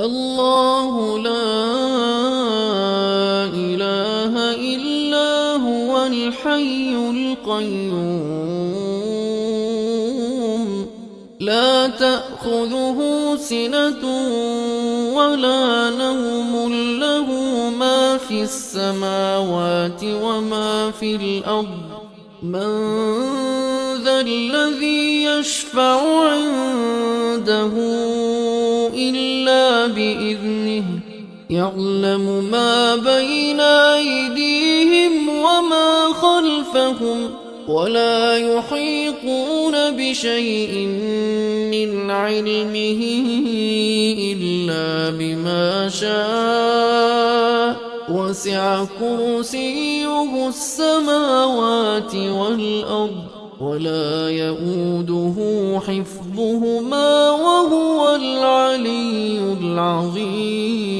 الله لا إله إلا هو الحي القيوم لا تأخذه سنة ولا نوم له ما في السماوات وما في الأرض من ذا الذي يشفع عنده إلا بإذنه يعلم ما بين أيديهم وما خلفهم ولا يحيطون بشيء من علمه إلا بما شاء وسع كرسيه السماوات والأرض ولا يؤوده حفظهما وهو العلي العظيم